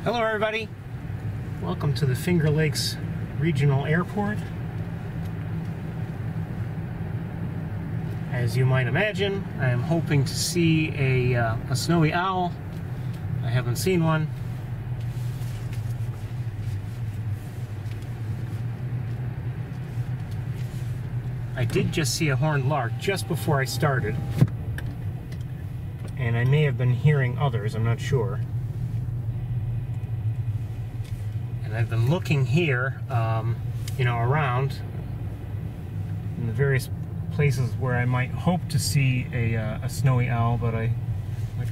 Hello everybody, welcome to the Finger Lakes Regional Airport. As you might imagine, I am hoping to see a snowy owl. I haven't seen one. I did just see a horned lark just before I started, and I may have been hearing others, I'm not sure. And I've been looking here, around in the various places where I might hope to see a snowy owl, but like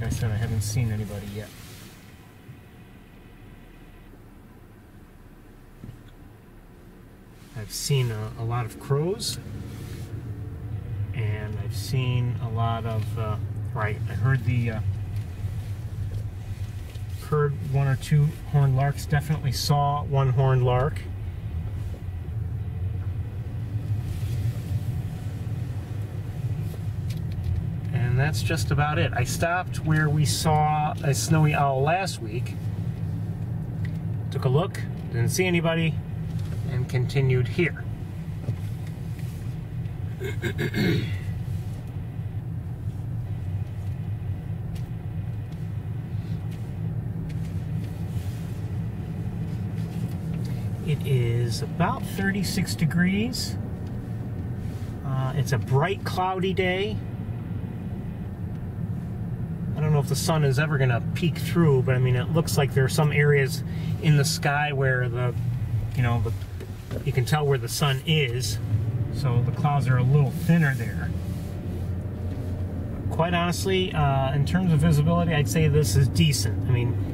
I said, I haven't seen anybody yet. I've seen a lot of crows, and I've seen a lot of, I heard one or two horned larks. Definitely saw one horned lark. And that's just about it. I stopped where we saw a snowy owl last week, took a look, didn't see anybody, and continued here. It is about 36 degrees. It's a bright, cloudy day. I don't know if the sun is ever going to peek through, but I mean, it looks like there are some areas in the sky where you can tell where the sun is, so the clouds are a little thinner there. Quite honestly, in terms of visibility, I'd say this is decent. I mean,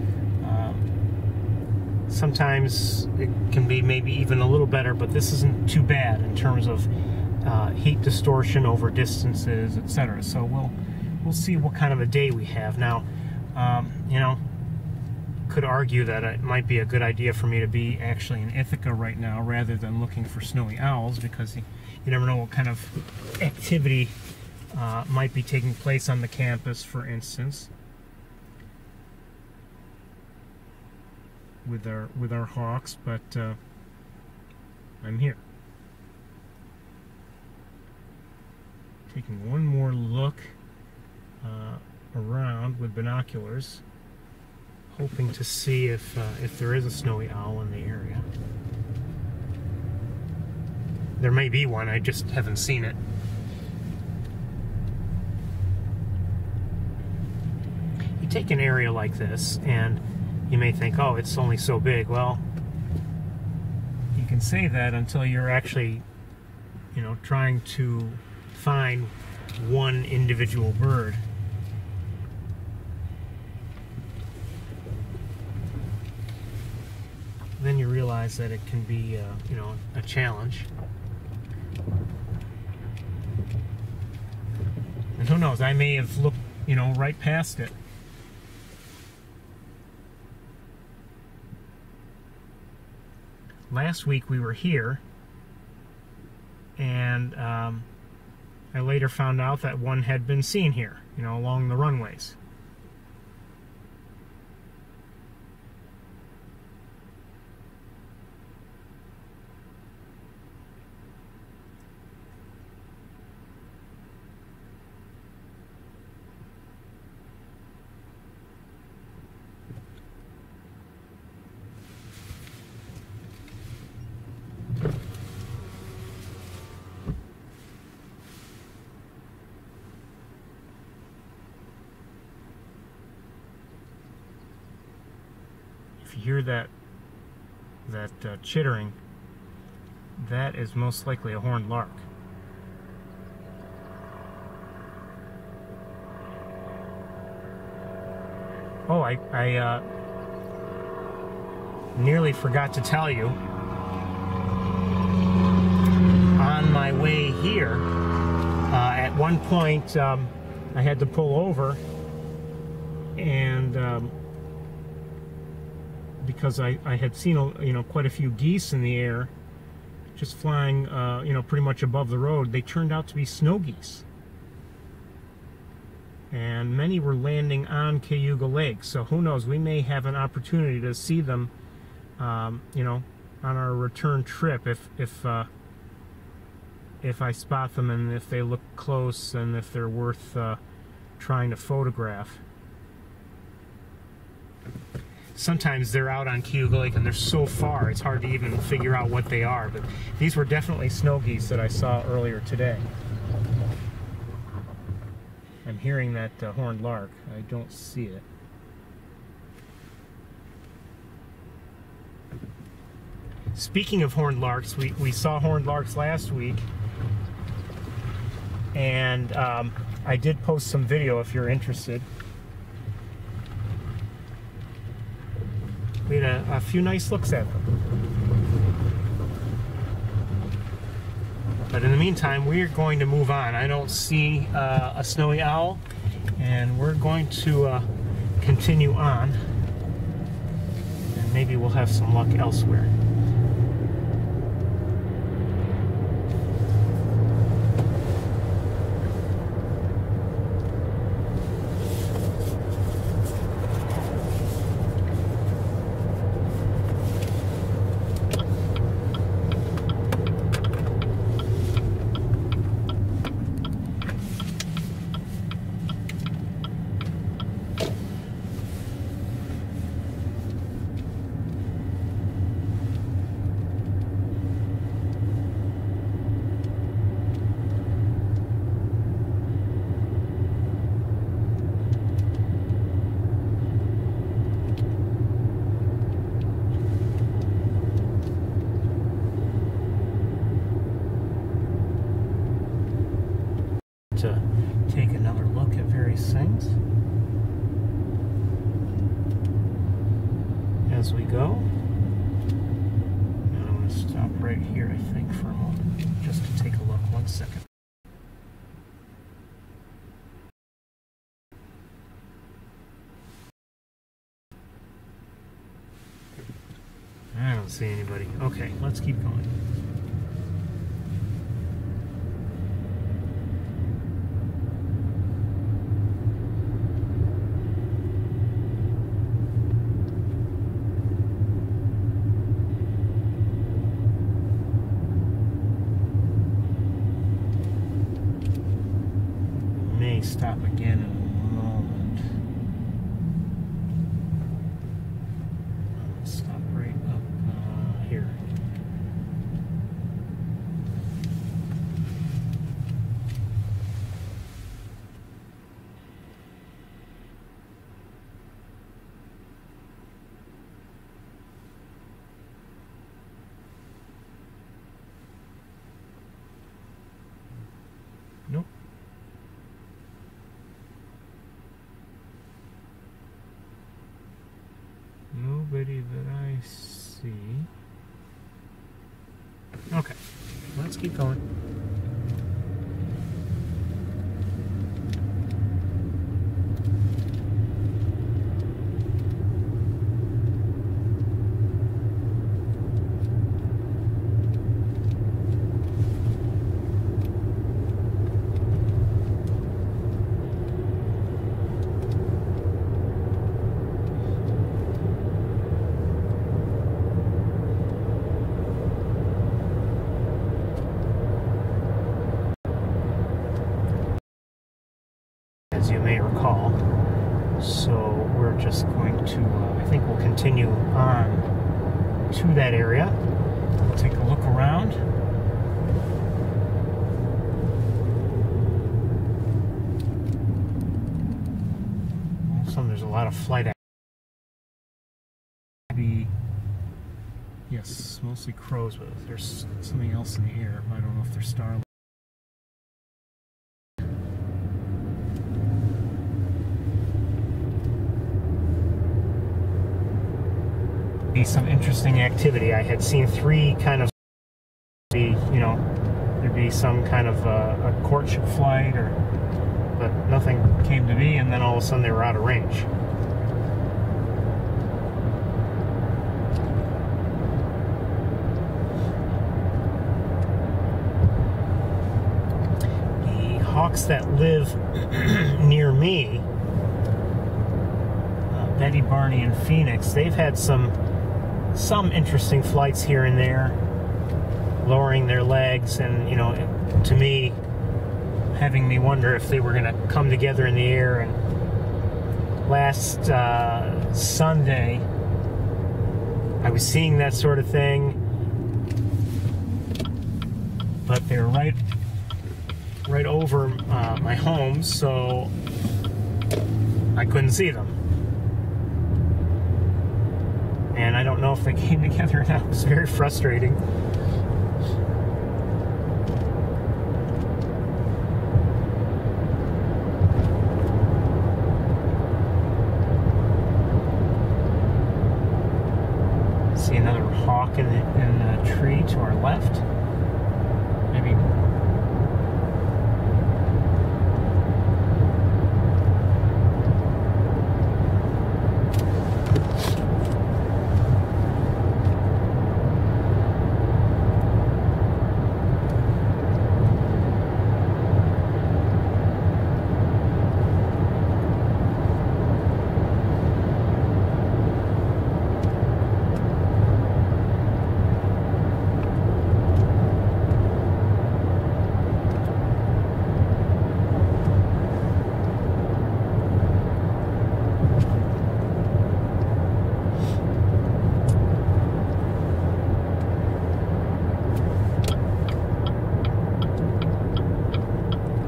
sometimes it can be maybe even a little better, but this isn't too bad in terms of heat distortion over distances, etc. So we'll see what kind of a day we have. Now, could argue that it might be a good idea for me to be actually in Ithaca right now rather than looking for snowy owls, because you never know what kind of activity might be taking place on the campus, for instance, with our hawks. But I'm here, taking one more look around with binoculars, hoping to see if there is a snowy owl in the area. There may be one, I just haven't seen it. You take an area like this and you may think, oh, it's only so big. Well, you can say that until you're actually, trying to find one individual bird. Then you realize that it can be, a challenge. And who knows, I may have looked, right past it. Last week we were here, and I later found out that one had been seen here, along the runways. If you hear that chittering, that is most likely a horned lark. Oh, I nearly forgot to tell you, on my way here, at one point I had to pull over, and because I had seen quite a few geese in the air, just flying pretty much above the road. They turned out to be snow geese. and many were landing on Cayuga Lake. So who knows, we may have an opportunity to see them, you know, on our return trip if I spot them and if they look close and if they're worth trying to photograph. Sometimes they're out on Cayuga Lake and they're so far it's hard to even figure out what they are, but these were definitely snow geese that I saw earlier today. I'm hearing that horned lark. I don't see it. Speaking of horned larks, we saw horned larks last week, and I did post some video if you're interested. We had a few nice looks at them. But in the meantime, we are going to move on. I don't see a snowy owl, and we're going to continue on, and maybe we'll have some luck elsewhere. To take another look at various things as we go. And I'm going to stop right here, I think, for a moment, just to take a look. 1 second. I don't see anybody. Okay, let's keep going. Stop again in a moment. Stop right up here. Nope. Nobody that I see. Okay, let's keep going. As you may recall. So we're just going to, I think we'll continue on to that area. We'll take a look around. There's a lot of flight activity. Yes, mostly crows, but there's something else in the air. I don't know if they're starlings. Be some interesting activity. I had seen three kind of, you know, there'd be some kind of a courtship flight, but nothing came to be, and then all of a sudden they were out of range. ducks that live near me, Betty, Barney, and Phoenix, they've had some interesting flights here and there, lowering their legs, and to me, having me wonder if they were going to come together in the air. And last Sunday, I was seeing that sort of thing, but they're right over my home, so I couldn't see them. And I don't know if they came together or not. It was very frustrating. See another hawk in the tree to our left. Maybe.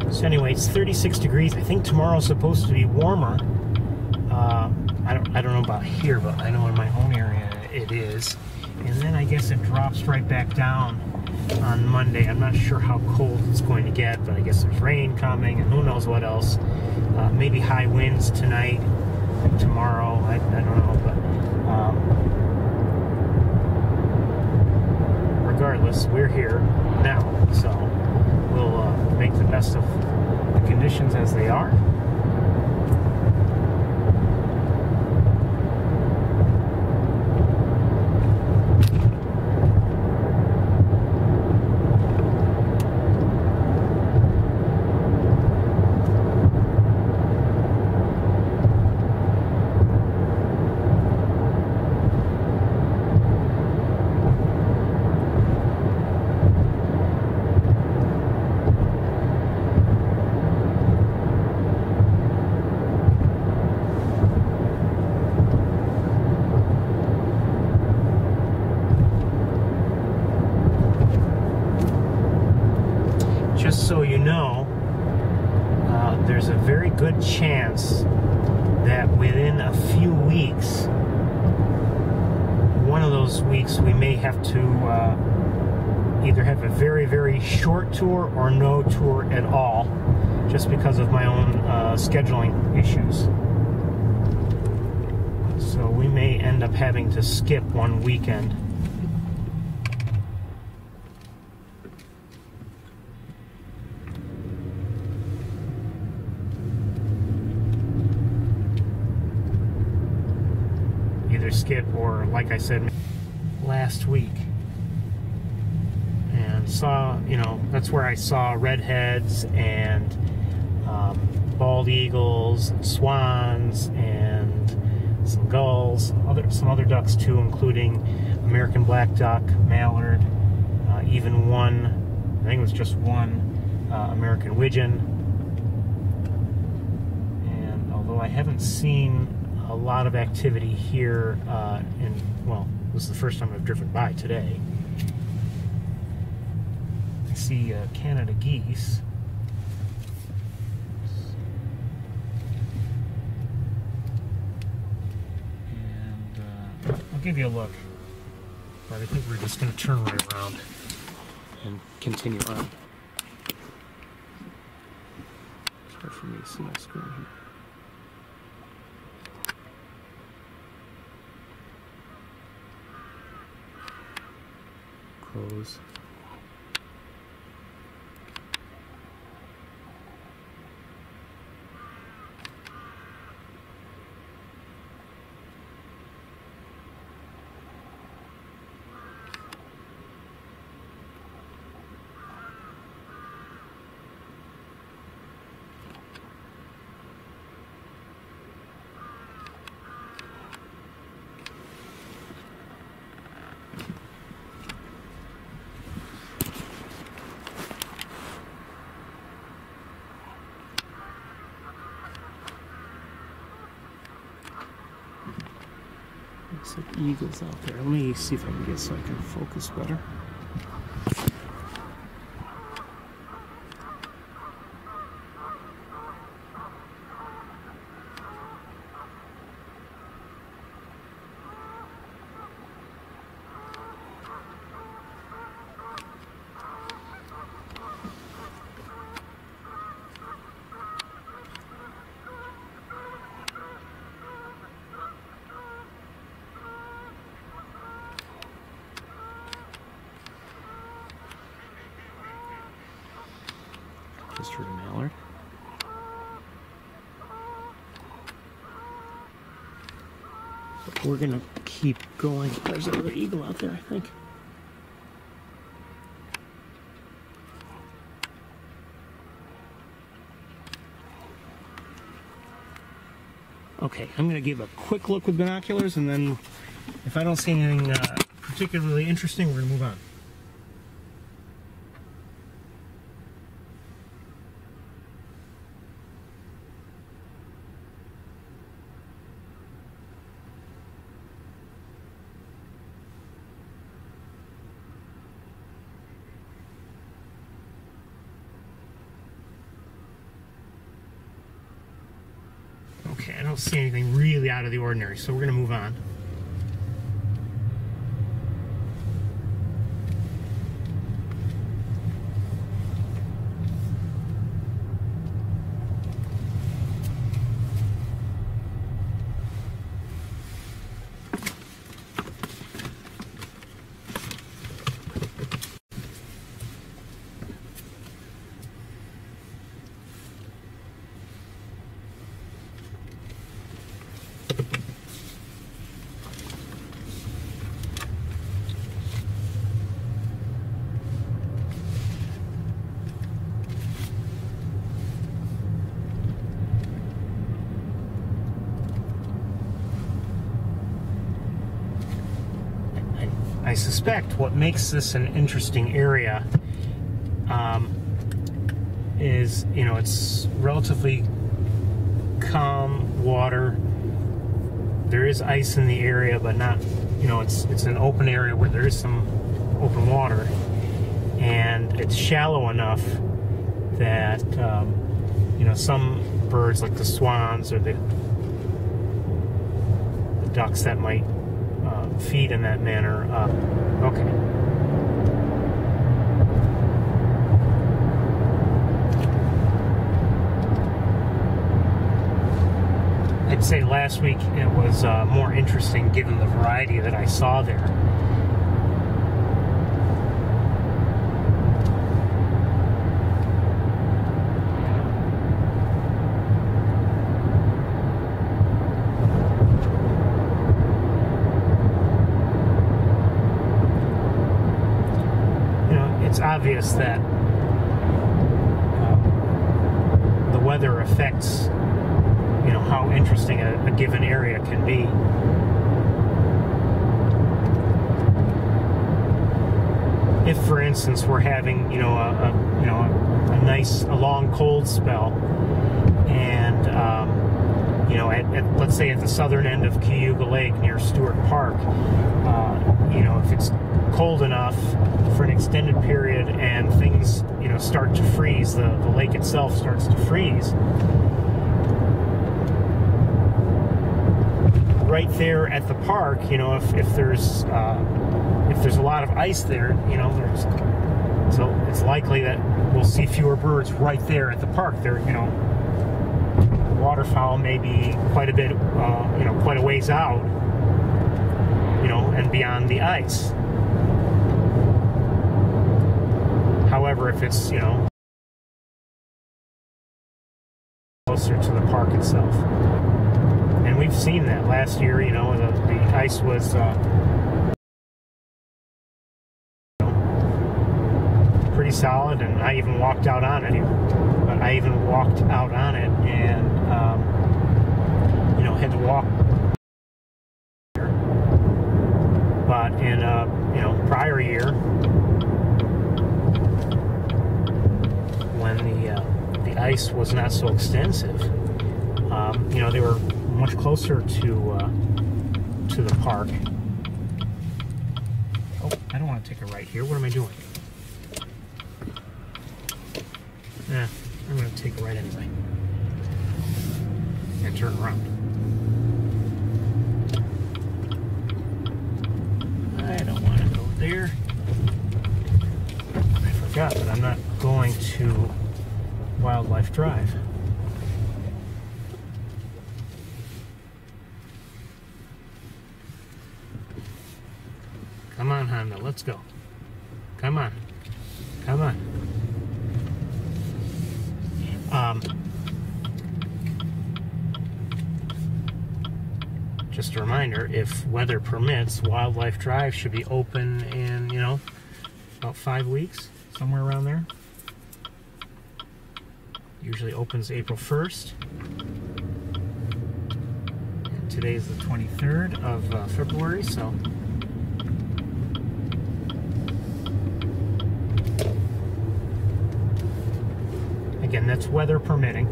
So anyway, it's 36 degrees. I think tomorrow's supposed to be warmer. I don't know about here, but I know in my own area it is. And then I guess it drops right back down on Monday. I'm not sure how cold it's going to get, but I guess there's rain coming and who knows what else. Maybe high winds tonight, tomorrow. I don't know, but regardless, we're here now, so we'll make the best of the conditions as they are. Just so you know, there's a very good chance that within a few weeks, one of those weeks, we may have to either have a very, very short tour or no tour at all, just because of my own scheduling issues. So we may end up having to skip one weekend. Either skip or, like I said last week, and saw, that's where I saw redheads and bald eagles, and swans, and some gulls, some other ducks too, including American black duck, mallard, even one, I think it was just one, American widgeon. And although I haven't seen a lot of activity here, well, this is the first time I've driven by today. I see Canada geese. And I'll give you a look, but I think we're just going to turn right around and continue on. It's hard for me to see my screen here. Close. Looks like eagles out there. Let me see if I can get so I can focus better. Just heard a mallard. But we're gonna keep going. There's another eagle out there, I think. Okay, I'm gonna give a quick look with binoculars, and then if I don't see anything particularly interesting, we're gonna move on. Okay, I don't see anything really out of the ordinary, so we're going to move on. I suspect what makes this an interesting area is, you know, it's relatively calm water. There is ice in the area, but not, you know, it's an open area where there is some open water, and it's shallow enough that you know, some birds like the swans or the ducks that might feed in that manner. Okay. I'd say last week it was more interesting given the variety that I saw there. It's obvious that the weather affects, you know, how interesting a given area can be. If, for instance, we're having, you know, a nice, a long cold spell, and you know, let's say at the southern end of Cayuga Lake near Stewart Park, you know, if it's cold enough for an extended period and things, you know, start to freeze, the lake itself starts to freeze, right there at the park, you know, if there's a lot of ice there, you know, so it's likely that we'll see fewer birds right there at the park. There, you know, waterfowl may be quite a bit, you know, quite a ways out, you know, and beyond the ice. However, if it's, you know, closer to the park itself, and we've seen that last year, you know, the ice was pretty solid, and I even walked out on it. But I even walked out on it, and you know, had to walk. But in you know, prior year, when the ice was not so extensive, you know, they were much closer to to the park. Oh, I don't want to take a right here. What am I doing? I'm going to take a right anyway. And turn around. I don't want to go there. I forgot that I'm not going to Wildlife Drive. Come on, Honda, let's go. Come on. Come on. Just a reminder, if weather permits, Wildlife Drive should be open in, about 5 weeks, somewhere around there. Usually opens April 1st. And today's the 23rd of February, so... Again, that's weather permitting.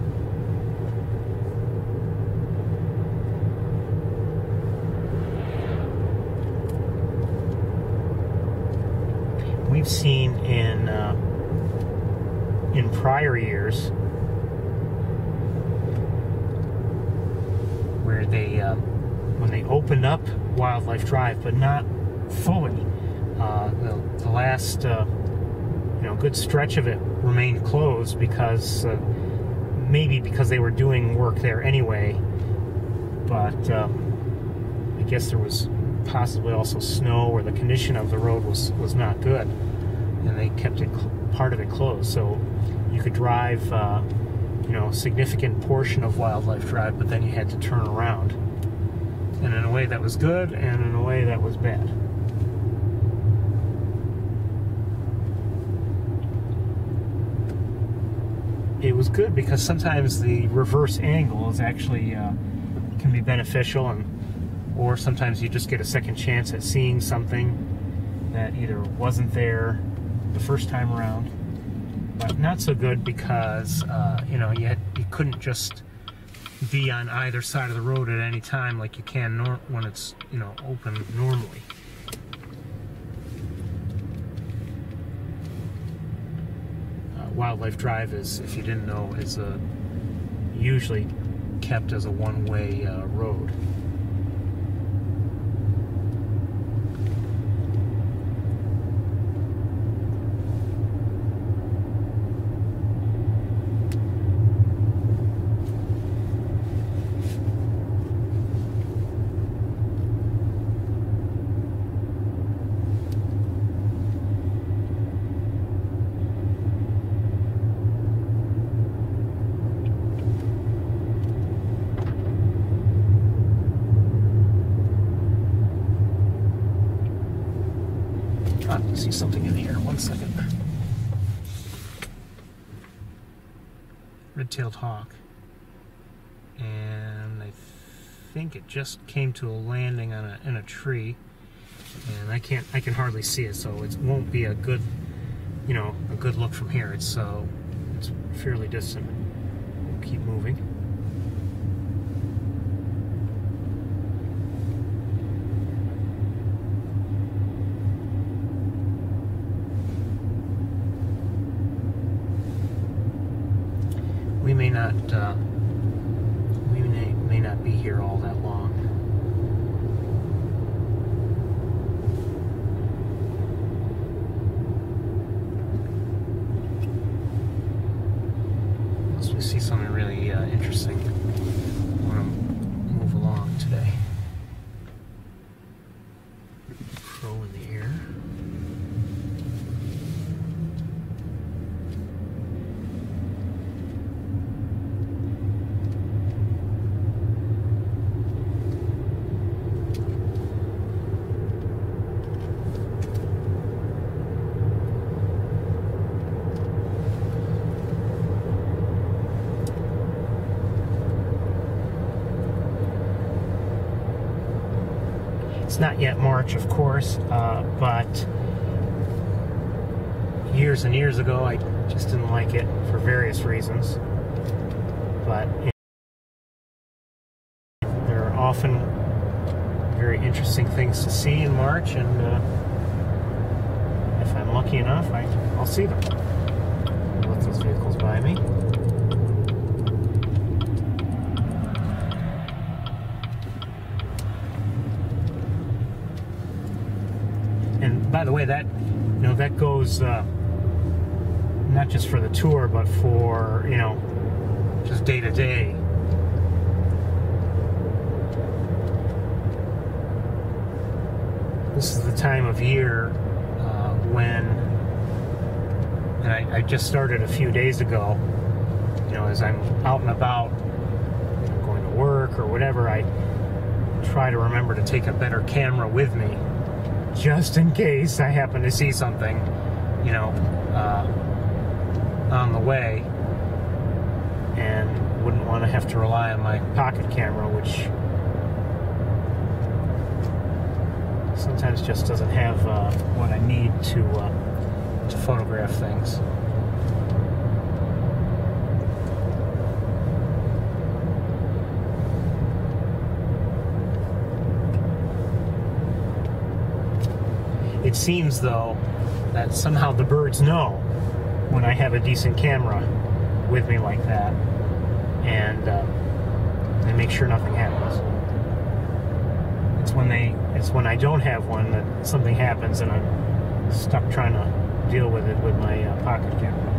We've seen in prior years where they when they opened up Wildlife Drive, but not fully. The last good stretch of it remained closed because maybe because they were doing work there anyway, but I guess there was possibly also snow, or the condition of the road was not good, and they kept it part of it closed. So you could drive a significant portion of Wildlife Drive, but then you had to turn around, and in a way that was good, and in a way that was bad. It was good because sometimes the reverse angle is actually can be beneficial, or sometimes you just get a second chance at seeing something that either wasn't there the first time around. But not so good because you couldn't just be on either side of the road at any time like you can when it's open normally. Wildlife Drive is, if you didn't know, is usually kept as a one-way road. I see something in here. 1 second. Red-tailed hawk, and I think it just came to a landing on in a tree, and I can hardly see it, so it won't be a good a good look from here. It's fairly distant. We'll keep moving. We may not be here all that long. Unless we see something really interesting, I want to move along today. Crow in the air. It's not yet March, of course, but years and years ago I just didn't like it for various reasons. But there are often very interesting things to see in March, and if I'm lucky enough, I'll see them. Let those vehicles by me. And by the way, that that goes not just for the tour, but for just day to day. This is the time of year when, and I just started a few days ago, as I'm out and about, going to work or whatever, I try to remember to take a better camera with me, just in case I happen to see something, on the way, and wouldn't want to have to rely on my pocket camera, which sometimes just doesn't have what I need to photograph things. It seems, though, that somehow the birds know when I have a decent camera with me like that, and they make sure nothing happens. It's when I don't have one that something happens and I'm stuck trying to deal with it with my pocket camera.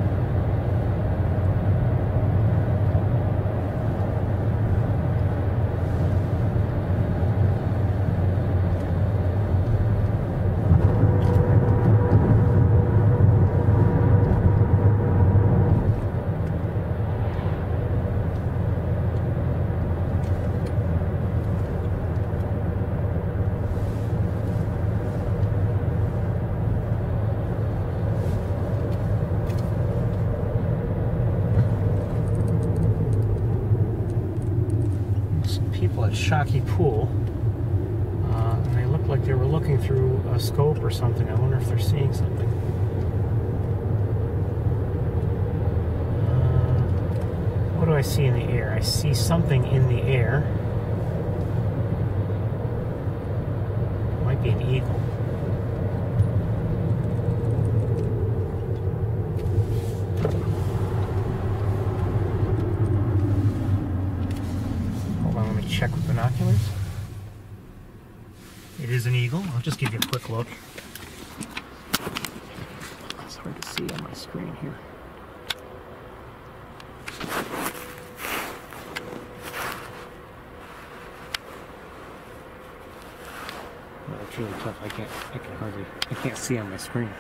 People at Shockey Pool, and they looked like they were looking through a scope or something. I wonder if they're seeing something. What do I see in the air? I see something in the air. Might be an eagle. Check with binoculars. It is an eagle. I'll just give you a quick look. It's hard to see on my screen here. Well, it's really tough. I can't see on my screen.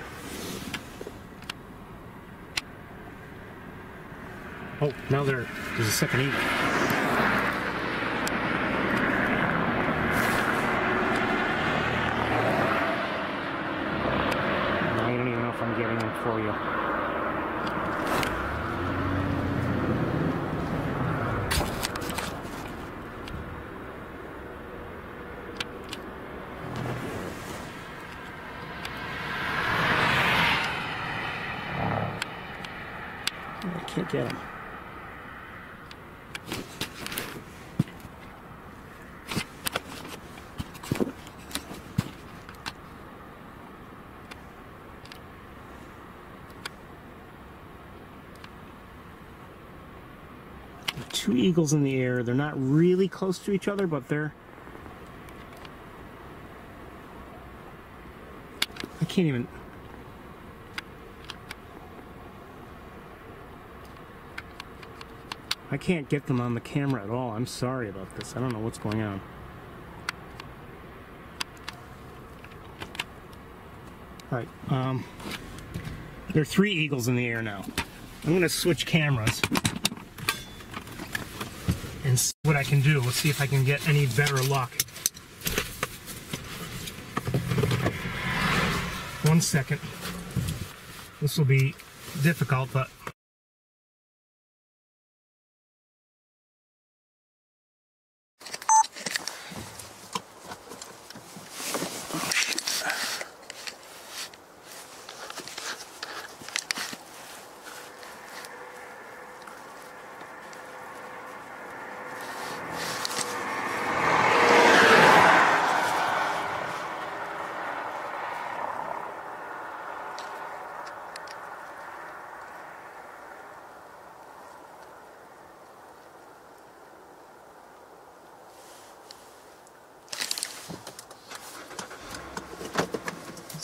Oh, now there's a second eagle. I'm getting them for you. I can't get them. Two eagles in the air. They're not really close to each other, but I can't even. I can't get them on the camera at all. I'm sorry about this. I don't know what's going on. All right. There are 3 eagles in the air now. I'm going to switch cameras and see what I can do. Let's see if I can get any better luck. 1 second. This will be difficult, but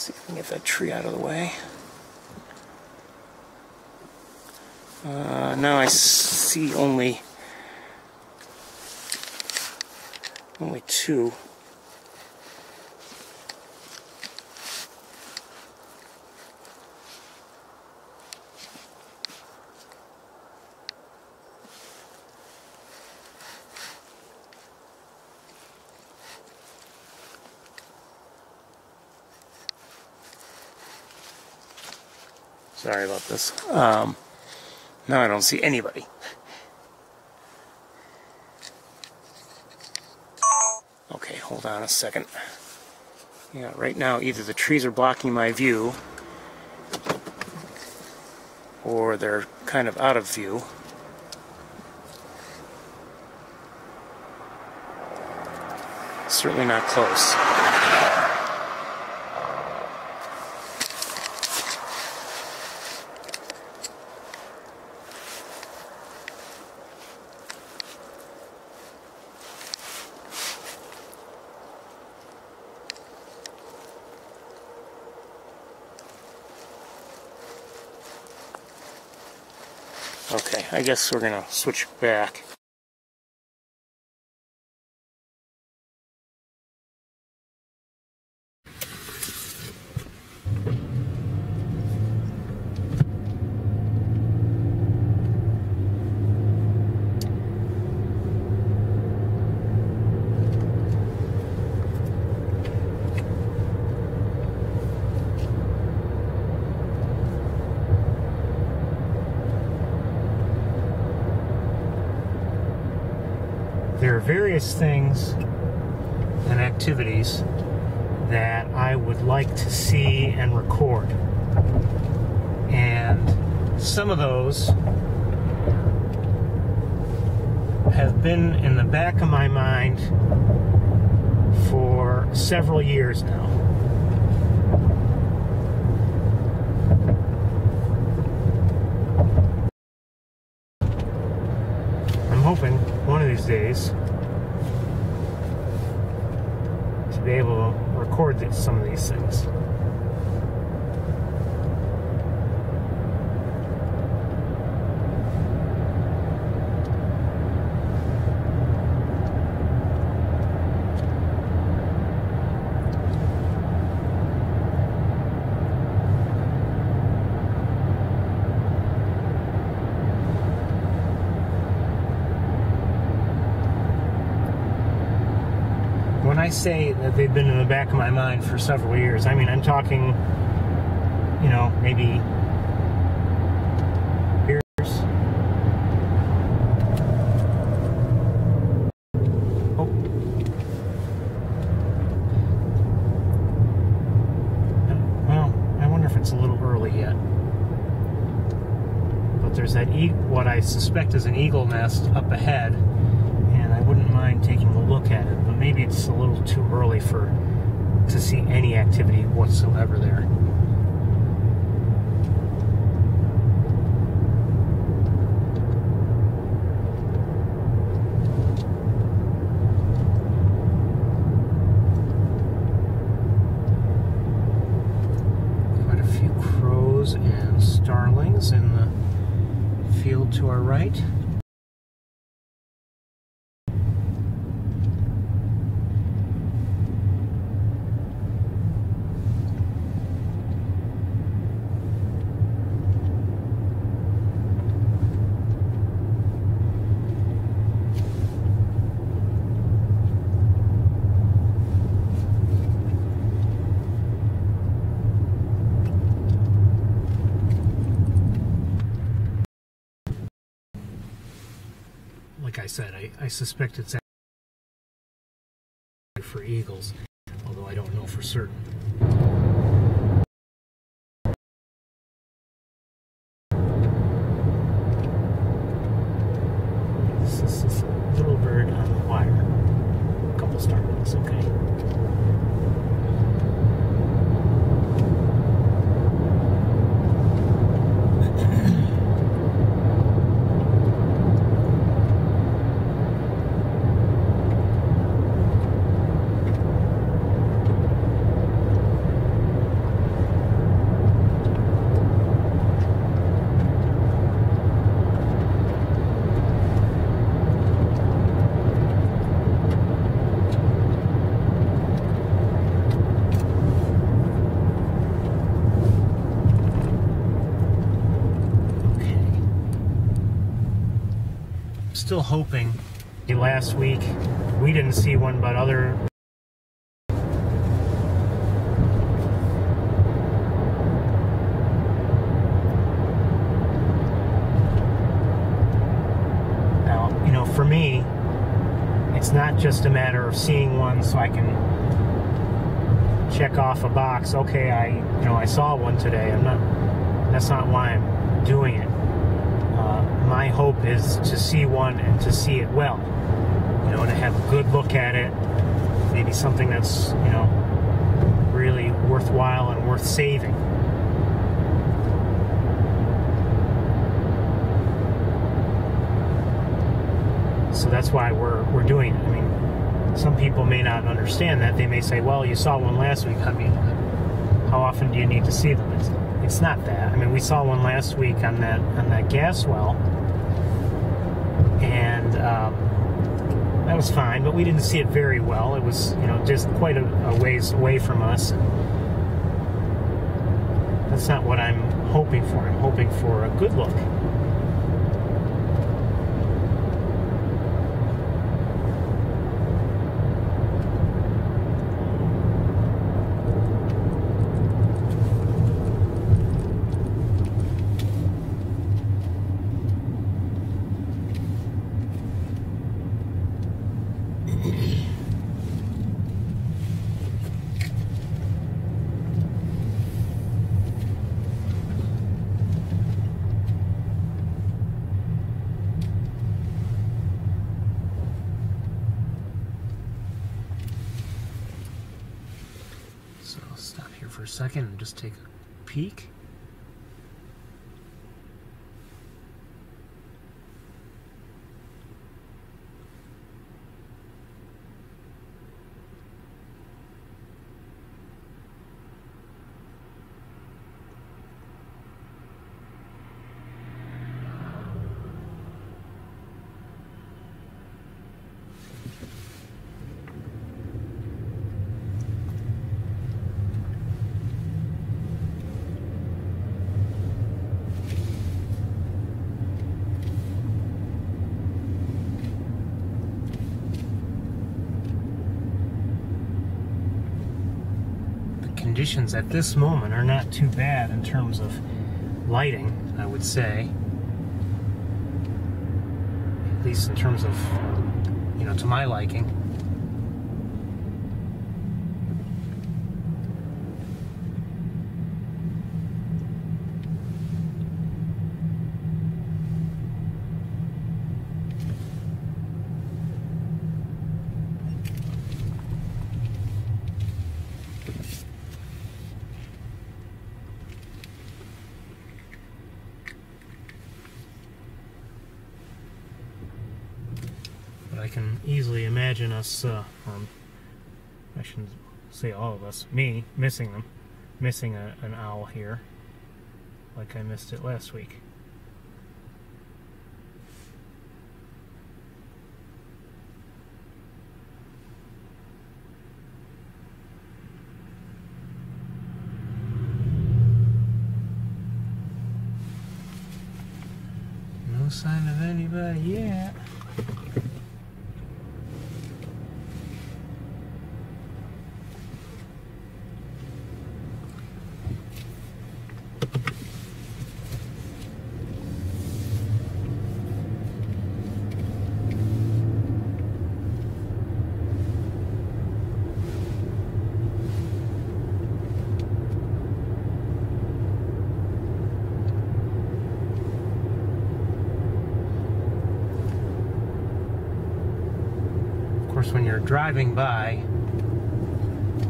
Let's see if we can get that tree out of the way. Now I see only two. Sorry about this. Now I don't see anybody. Okay, hold on a second. Yeah, right now either the trees are blocking my view or they're kind of out of view. Certainly not close. Okay, I guess we're gonna switch back. There are various things and activities that I would like to see and record. And some of those have been in the back of my mind for several years now. I'm hoping one of these days to be able to record some of these things. When I say that they've been in the back of my mind for several years, I mean, I'm talking, you know, maybe years. Oh. Well, I wonder if it's a little early yet. But there's that what I suspect is an eagle nest up ahead. I wouldn't mind taking a look at it, but maybe it's a little too early to see any activity whatsoever there. Quite a few crows and starlings in the field to our right. Like I said, I suspect it's for eagles, although I don't know for certain. This is a little bird on the wire. A couple starlings, okay. still hoping. Last week, we didn't see one, but other... Now, you know, for me, it's not just a matter of seeing one so I can check off a box. Okay, I saw one today. That's not why I'm doing it. My hope is to see one and to see it well. You know, to have a good look at it. Maybe something that's, you know, really worthwhile and worth saving. So that's why we're doing it. I mean, some people may not understand that. They may say, well, you saw one last week. I mean, how often do you need to see them? It's not that. I mean, we saw one last week on that gas well, and that was fine, but we didn't see it very well. It was, you know, just quite a ways away from us. That's not what I'm hoping for. I'm hoping for a good look. So I'll stop here for a second and just take a peek. Conditions at this moment are not too bad in terms of lighting, I would say. At least in terms of, you know, to my liking. I can easily imagine us, I shouldn't say all of us, me, missing an owl here, like I missed it last week. No sign of anybody yet. When you're driving by,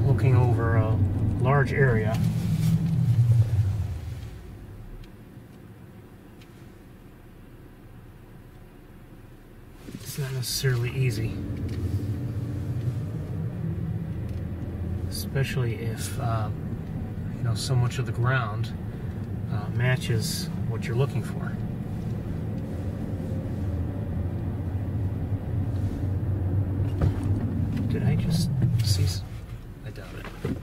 looking over a large area, it's not necessarily easy, especially if you know, so much of the ground matches what you're looking for. Did I just see? I doubt it.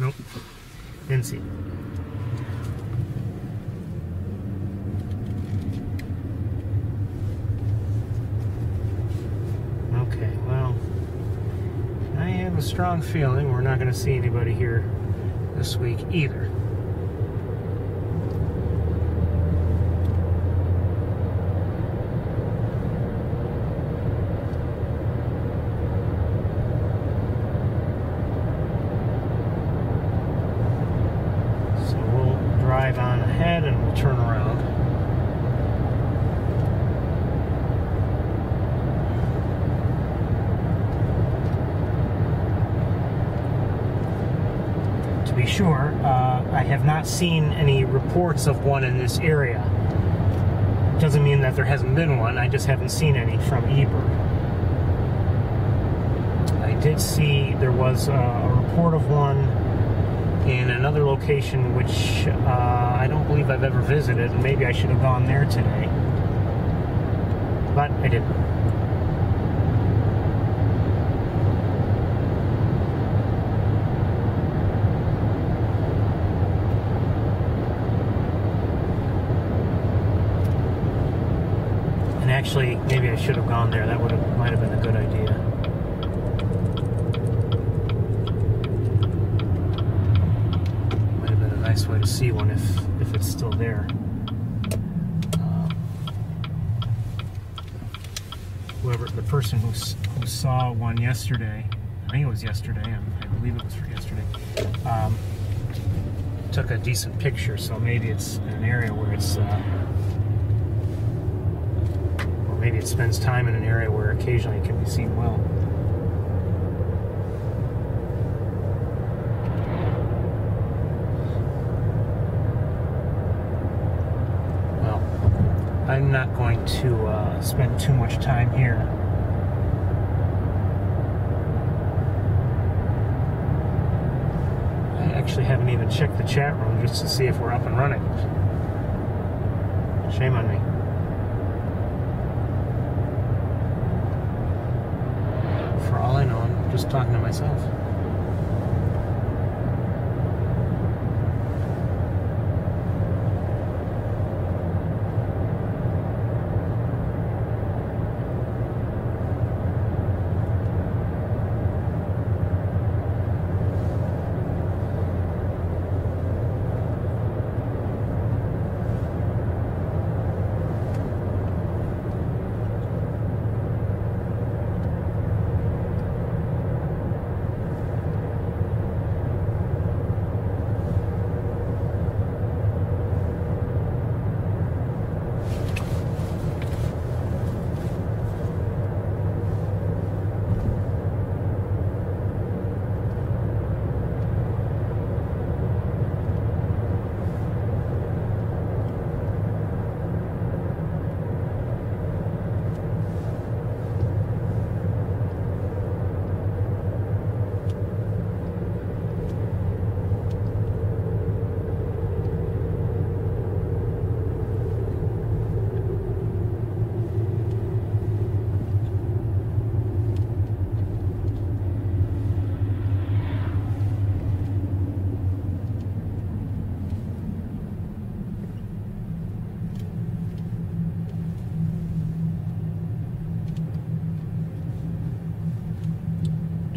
Nope. Didn't see it. Okay, well, I have a strong feeling we're not going to see anybody here this week either. So we'll drive on ahead and we'll turn around. To be sure, I have not seen any reports of one in this area. Doesn't mean that there hasn't been one, I just haven't seen any from eBird. I did see there was a report of one in another location which I don't believe I've ever visited, and maybe I should have gone there today, but I didn't. Actually, maybe I should have gone there. That might have been a good idea. Might have been a nice way to see one if it's still there. The person who saw one yesterday, I think it was yesterday, I believe it was for yesterday, took a decent picture. So maybe it's an area where it's. Maybe it spends time in an area where occasionally it can be seen well. Well, I'm not going to spend too much time here. I actually haven't even checked the chat room just to see if we're up and running. Shame on me. For all I know, I'm just talking to myself.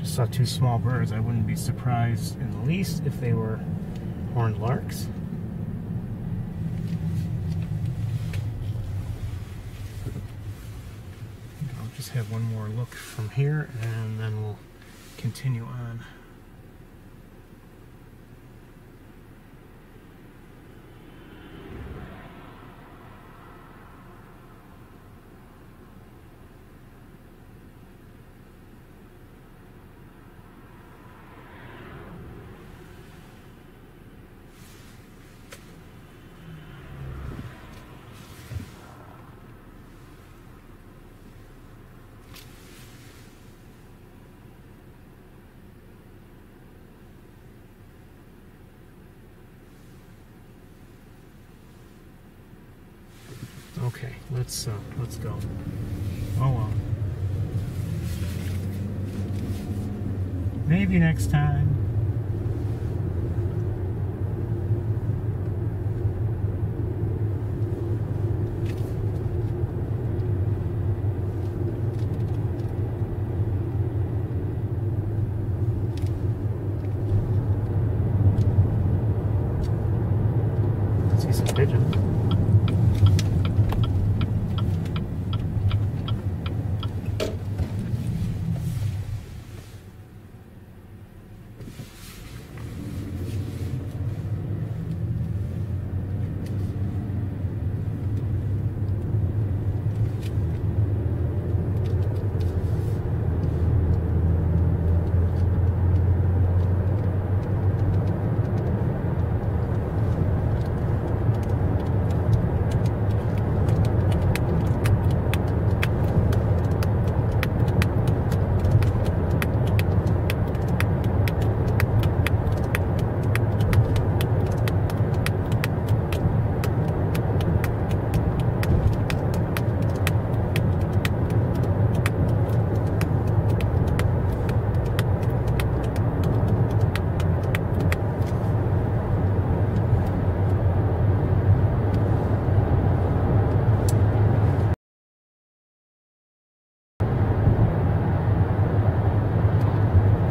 Saw two small birds. I wouldn't be surprised in the least if they were horned larks. I'll just have one more look from here and then we'll continue on. Okay, let's go. Oh well. Maybe next time.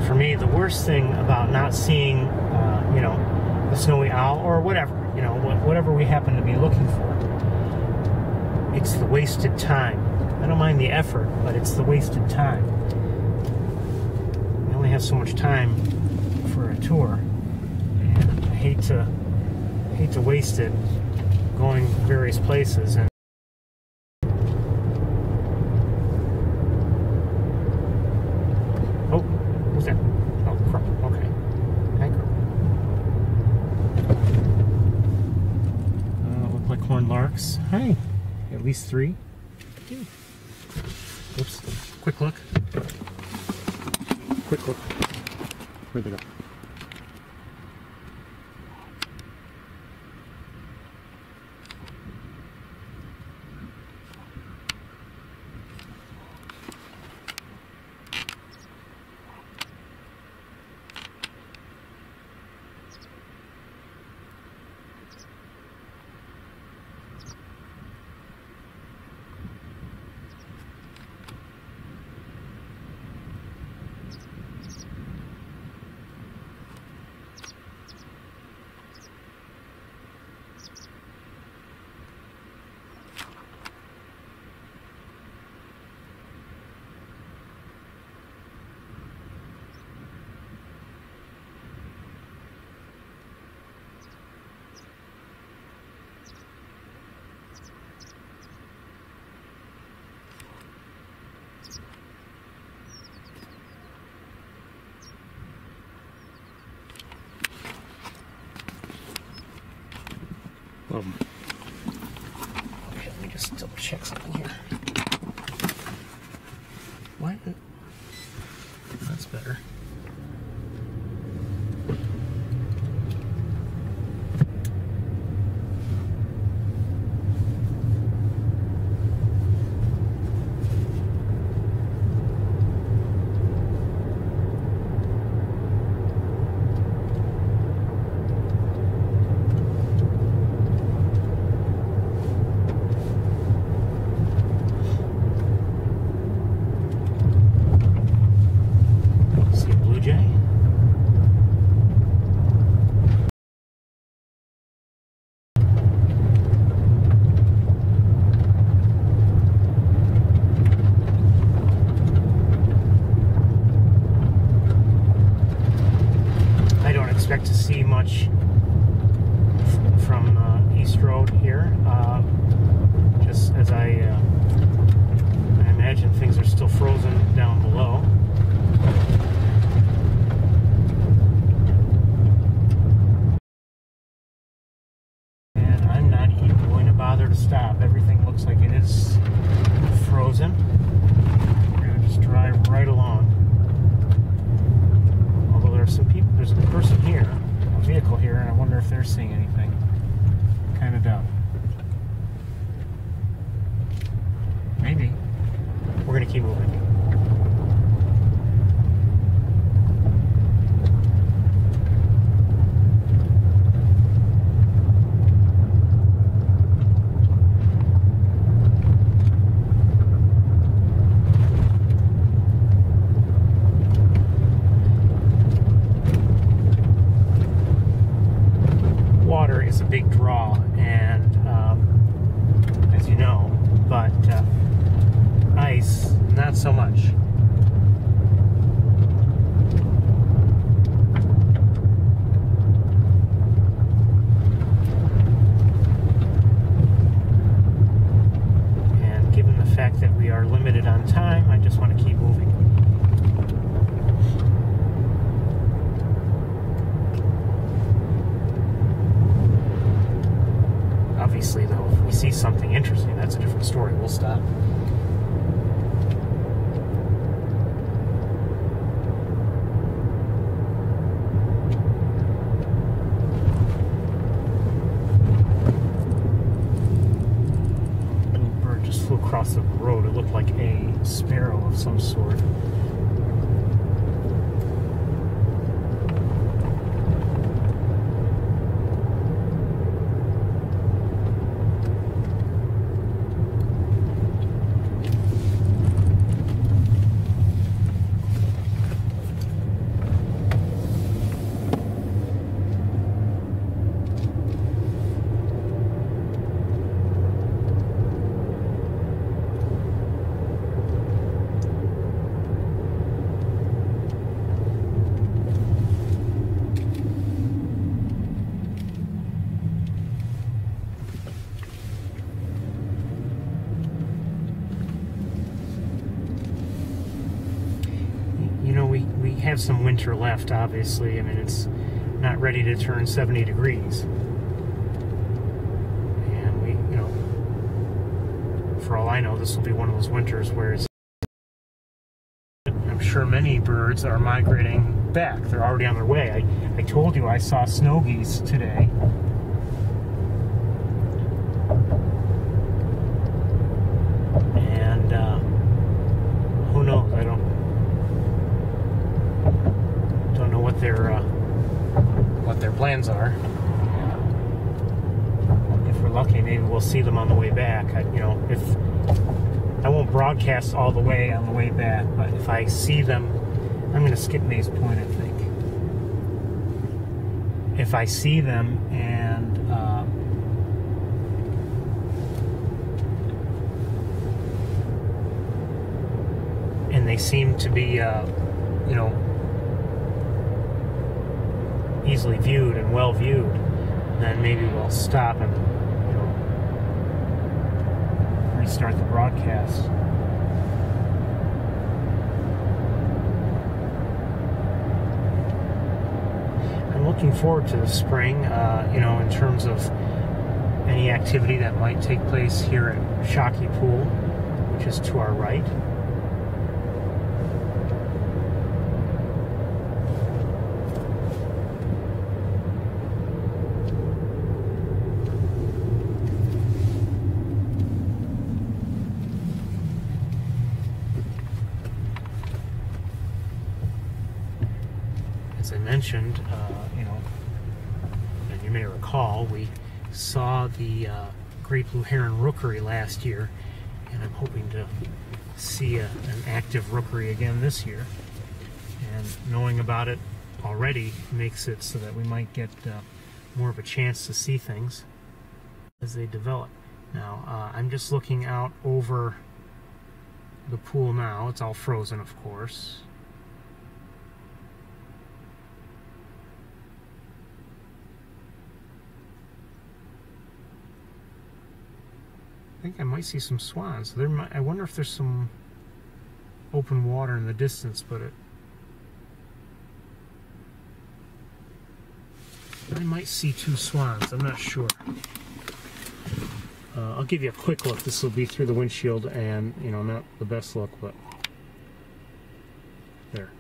for me, the worst thing about not seeing, you know, the snowy owl or whatever, you know, whatever we happen to be looking for, it's the wasted time. I don't mind the effort, but it's the wasted time. We only have so much time for a tour, and I hate to waste it going various places. And oh, who's that? Oh, crap. Okay. Anchor. Look like horned larks. Hi. At least 3. Oops. Quick look. Quick look. Where'd they go? Okay, let me just double check something here. What? That's better. Expect to see much from East Road here, just as I imagine things are still frozen down below. And I'm not even going to bother to stop. Everything looks like it is frozen. We're going to just drive right along. Some people, there's a person here, a vehicle here, and I wonder if they're seeing anything. Kind of doubt. Maybe. We're going to keep moving. Is a big draw, and as you know, but ice, not so much. And given the fact that we are limited on time, I just want to keep moving. Obviously, though, if we see something interesting, that's a different story. We'll stop. A little bird just flew across the road. It looked like a sparrow of some sort. have some winter left, obviously. I mean, it's not ready to turn 70 degrees. And we, you know, for all I know, this will be one of those winters where it's, I'm sure many birds are migrating back. They're already on their way. I told you I saw snow geese today. And who knows? I don't know what their plans are. If we're lucky, maybe we'll see them on the way back. You know, if I won't broadcast all the way on the way back, but if I see them, I'm going to skip Mays Point, I think. If I see them and they seem to be, you know, easily viewed and well viewed, then maybe we'll stop and, you know, restart the broadcast. I'm looking forward to the spring, you know, in terms of any activity that might take place here at Shockey Pool, which is to our right. As I mentioned, you know, and you may recall, we saw the great blue heron rookery last year, and I'm hoping to see an active rookery again this year. And knowing about it already makes it so that we might get more of a chance to see things as they develop. Now, I'm just looking out over the pool now. It's all frozen, of course. I think I might see some swans. I wonder if there's some open water in the distance, but I might see 2 swans. I'm not sure. I'll give you a quick look. This will be through the windshield, and you know, not the best look, but there.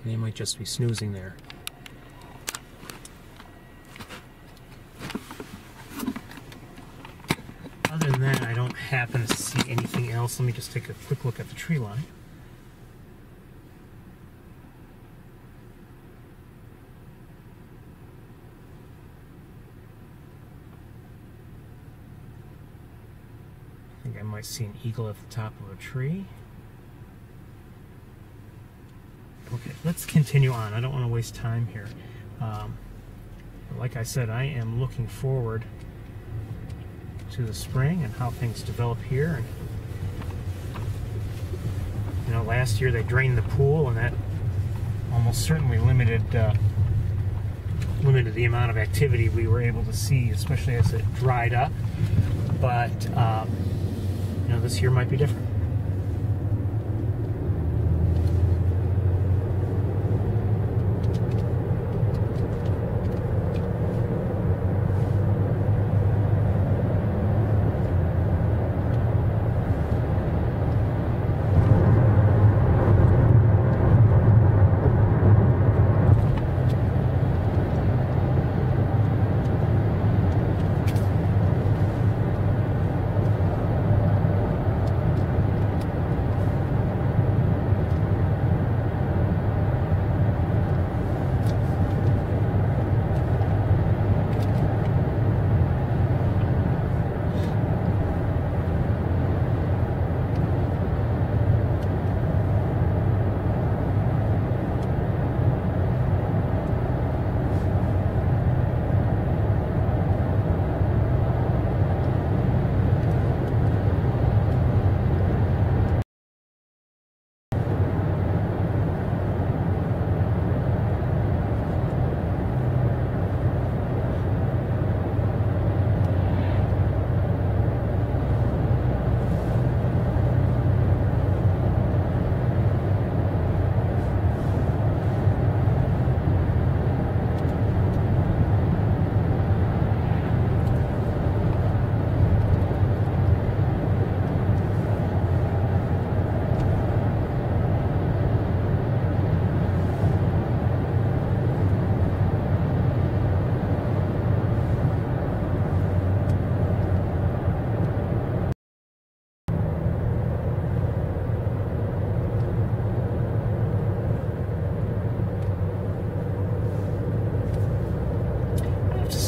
They might just be snoozing there. Other than that, I don't happen to see anything else. Let me just take a quick look at the tree line. I think I might see an eagle at the top of a tree. Okay, let's continue on. I don't want to waste time here. Like I said, I am looking forward to the spring and how things develop here. And you know, last year they drained the pool, and that almost certainly limited the amount of activity we were able to see, especially as it dried up. But you know, this year might be different.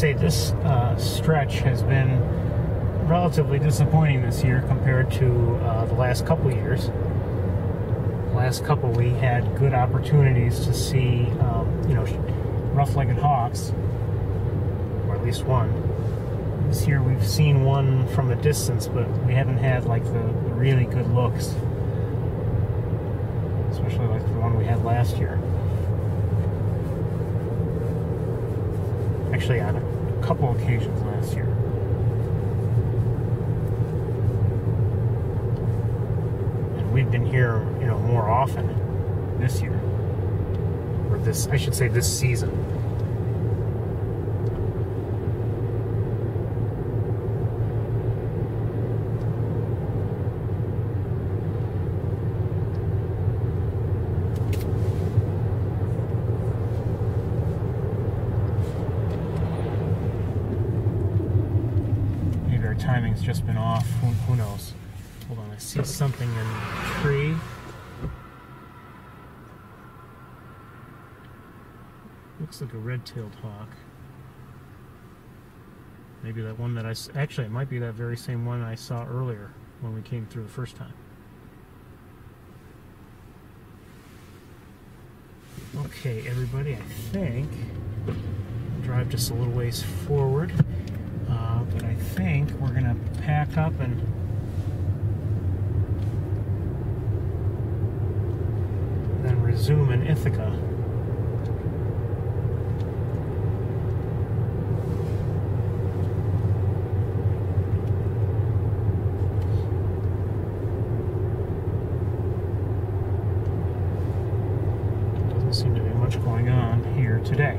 say this stretch has been relatively disappointing this year compared to the last couple years. The last couple we had good opportunities to see, you know, rough-legged hawks, or at least one. This year we've seen one from a distance, but we haven't had like the really good looks, especially like the one we had last year. Actually, on a couple occasions last year. And we've been here, you know, more often this year, or this, I should say, this season. Timing's just been off. Who knows? Hold on, I see something in the tree. Looks like a red-tailed hawk. Maybe that one that actually, it might be that very same one I saw earlier when we came through the first time. Okay, everybody, I think I'll drive just a little ways forward. But I think we're going to pack up and then resume in Ithaca. Doesn't seem to be much going on here today.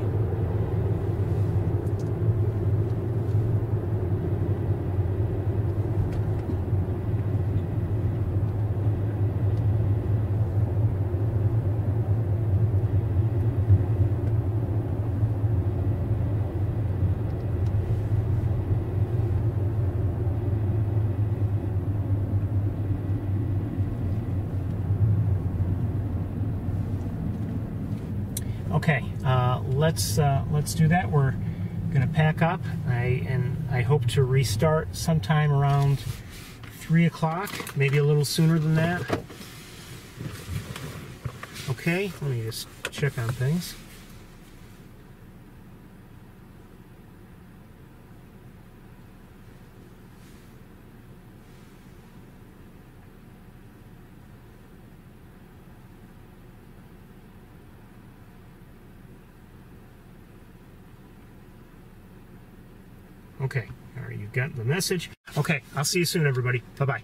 Okay, let's do that. We're gonna pack up. I hope to restart sometime around 3 o'clock, maybe a little sooner than that. Okay, let me just check on things. Okay, all right, you've got the message. Okay, I'll see you soon, everybody. Bye-bye.